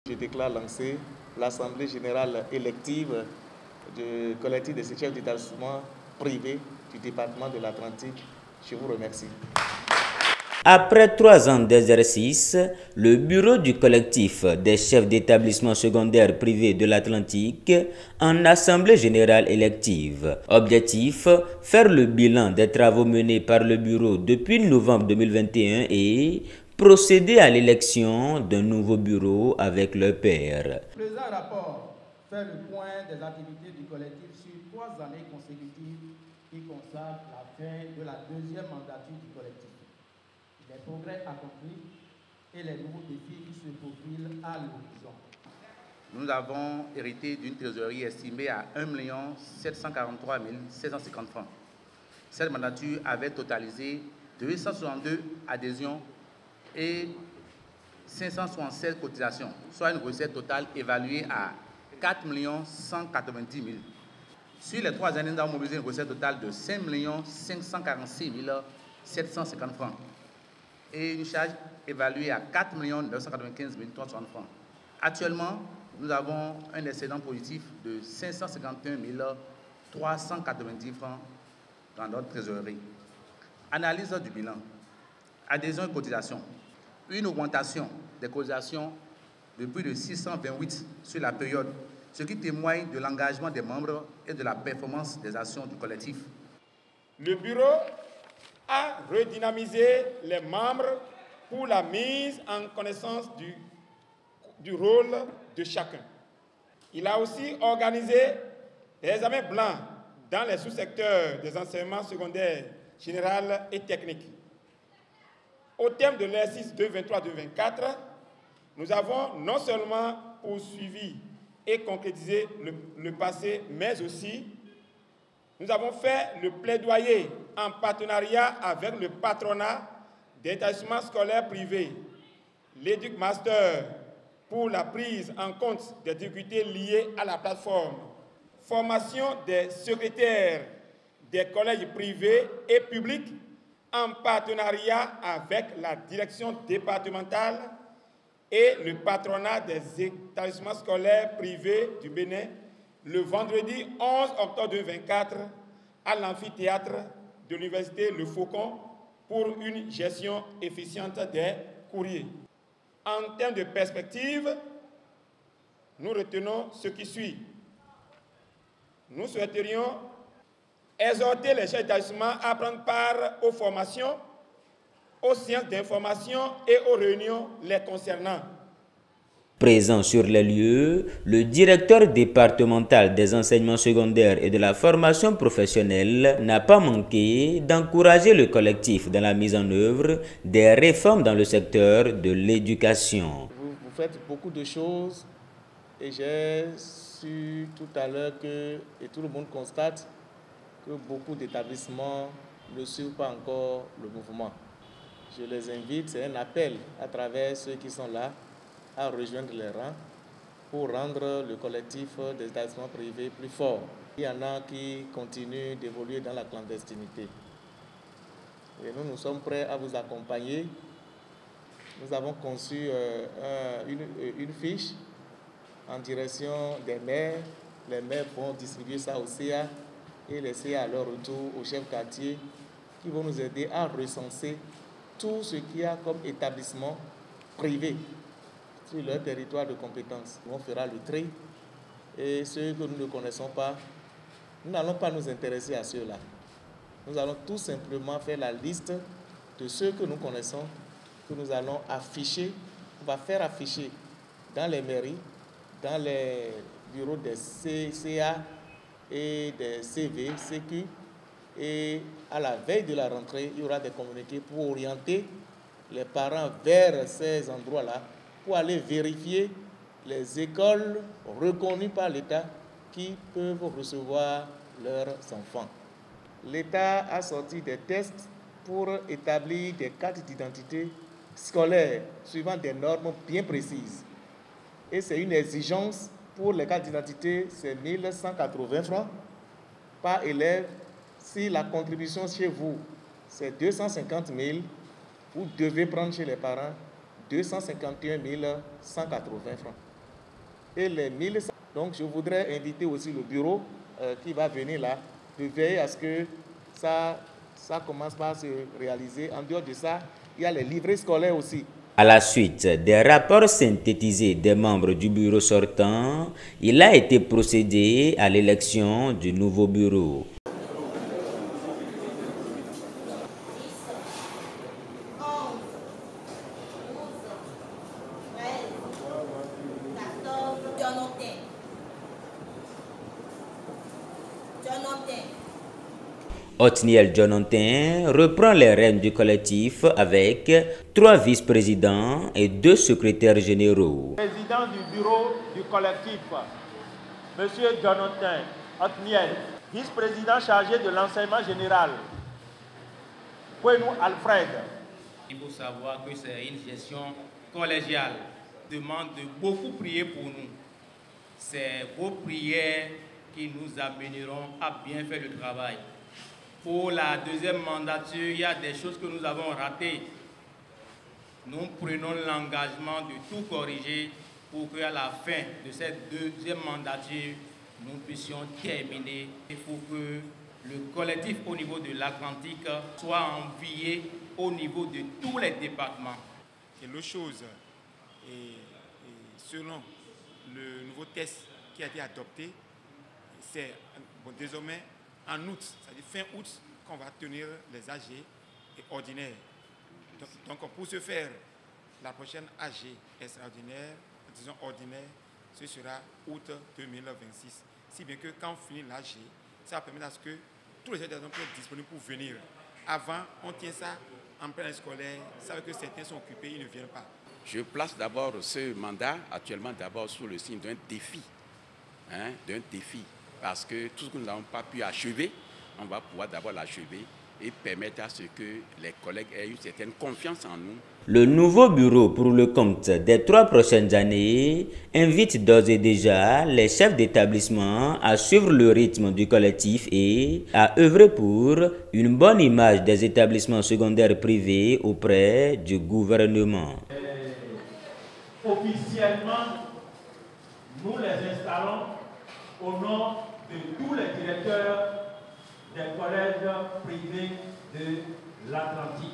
Je déclare lancer l'Assemblée générale élective du collectif des chefs d'établissement privés du département de l'Atlantique. Je vous remercie. Après 3 ans d'exercice, le bureau du collectif des chefs d'établissement secondaire privés de l'Atlantique en assemblée générale élective. Objectif, faire le bilan des travaux menés par le bureau depuis novembre 2021 et procéder à l'élection d'un nouveau bureau avec leur pairs. Le présent rapport fait le point des activités du collectif sur 3 années consécutives qui consacrent la fin de la deuxième mandature du collectif, les progrès accomplis et les nouveaux défis qui se profilent à l'horizon. Nous avons hérité d'une trésorerie estimée à 1 743 750 francs. Cette mandature avait totalisé 262 adhésions et 567 cotisations, soit une recette totale évaluée à 4 190 000. Sur les 3 années, nous avons mobilisé une recette totale de 5 546 750 francs et une charge évaluée à 4 995 360 francs. Actuellement, nous avons un excédent positif de 551 390 francs dans notre trésorerie. Analyse du bilan. Adhésion et cotisation. Une augmentation des cotisations de plus de 628 sur la période, ce qui témoigne de l'engagement des membres et de la performance des actions du collectif. Le bureau a redynamisé les membres pour la mise en connaissance du rôle de chacun. Il a aussi organisé des examens blancs dans les sous-secteurs des enseignements secondaires général et techniques. Au thème de l'exercice 2023-2024, nous avons non seulement poursuivi et concrétisé le passé, mais aussi nous avons fait le plaidoyer en partenariat avec le patronat des établissements scolaires privés, l'EducMaster, pour la prise en compte des difficultés liées à la plateforme, formation des secrétaires des collèges privés et publics en partenariat avec la direction départementale et le patronat des établissements scolaires privés du Bénin le vendredi 11 octobre 2024 à l'amphithéâtre de l'université Le Faucon pour une gestion efficiente des courriers. En termes de perspective, nous retenons ce qui suit. Nous souhaiterions exhorter les chefs d'établissement à prendre part aux formations, aux séances d'information et aux réunions les concernant. Présent sur les lieux, le directeur départemental des enseignements secondaires et de la formation professionnelle n'a pas manqué d'encourager le collectif dans la mise en œuvre des réformes dans le secteur de l'éducation. Vous faites beaucoup de choses et j'ai su tout à l'heure que, et tout le monde constate, que beaucoup d'établissements ne suivent pas encore le mouvement. Je les invite, c'est un appel à travers ceux qui sont là, à rejoindre les rangs pour rendre le collectif des établissements privés plus fort. Il y en a qui continuent d'évoluer dans la clandestinité. Et nous sommes prêts à vous accompagner. Nous avons conçu une fiche en direction des maires. Les maires vont distribuer ça au CA et laisser à leur retour au chef quartier qui vont nous aider à recenser tout ce qu'il y a comme établissement privé sur leur territoire de compétence. On fera le tri et ceux que nous ne connaissons pas, nous n'allons pas nous intéresser à ceux-là. Nous allons tout simplement faire la liste de ceux que nous connaissons, que nous allons afficher, on va faire afficher dans les mairies, dans les bureaux des CA et des CV, CQ, et à la veille de la rentrée, il y aura des communiqués pour orienter les parents vers ces endroits-là, pour aller vérifier les écoles reconnues par l'État qui peuvent recevoir leurs enfants. L'État a sorti des tests pour établir des cartes d'identité scolaires suivant des normes bien précises. Et c'est une exigence pour les cartes d'identité, c'est 1 180 francs par élève. Si la contribution chez vous, c'est 250 000, vous devez prendre chez les parents 251 180 francs. et les 1100. Donc je voudrais inviter aussi le bureau qui va venir là, de veiller à ce que ça commence par se réaliser. En dehors de ça, il y a les livrets scolaires aussi. À la suite des rapports synthétisés des membres du bureau sortant, il a été procédé à l'élection du nouveau bureau. Othniel Dionontin reprend les rênes du collectif avec 3 vice-présidents et 2 secrétaires généraux. Président du bureau du collectif, M. Dionontin Othniel, vice-président chargé de l'enseignement général, Kwenou Alfred. Il faut savoir que c'est une gestion collégiale, demande de beaucoup prier pour nous. C'est vos prières qui nous amèneront à bien faire le travail. Pour la deuxième mandature, il y a des choses que nous avons ratées. Nous prenons l'engagement de tout corriger pour qu'à la fin de cette deuxième mandature, nous puissions terminer et pour que le collectif au niveau de l'Atlantique soit envié au niveau de tous les départements. Et l'autre chose, selon le nouveau test qui a été adopté, c'est désormais en août, c'est-à-dire fin août, qu'on va tenir les AG et ordinaires. Donc pour ce faire, la prochaine AG extraordinaire, disons ordinaire, ce sera août 2026. Si bien que quand on finit l'AG, ça va permettre à ce que tous les étudiants soient disponibles pour venir. Avant, on tient ça en plein scolaire, ça veut dire que certains sont occupés, ils ne viennent pas. Je place d'abord ce mandat actuellement d'abord sous le signe d'un défi. Parce que tout ce que nous n'avons pas pu achever, on va pouvoir d'abord l'achever et permettre à ce que les collègues aient une certaine confiance en nous. Le nouveau bureau pour le compte des 3 prochaines années invite d'ores et déjà les chefs d'établissement à suivre le rythme du collectif et à œuvrer pour une bonne image des établissements secondaires privés auprès du gouvernement. Officiellement, nous les installons au nom de tous les directeurs des collèges privés de l'Atlantique.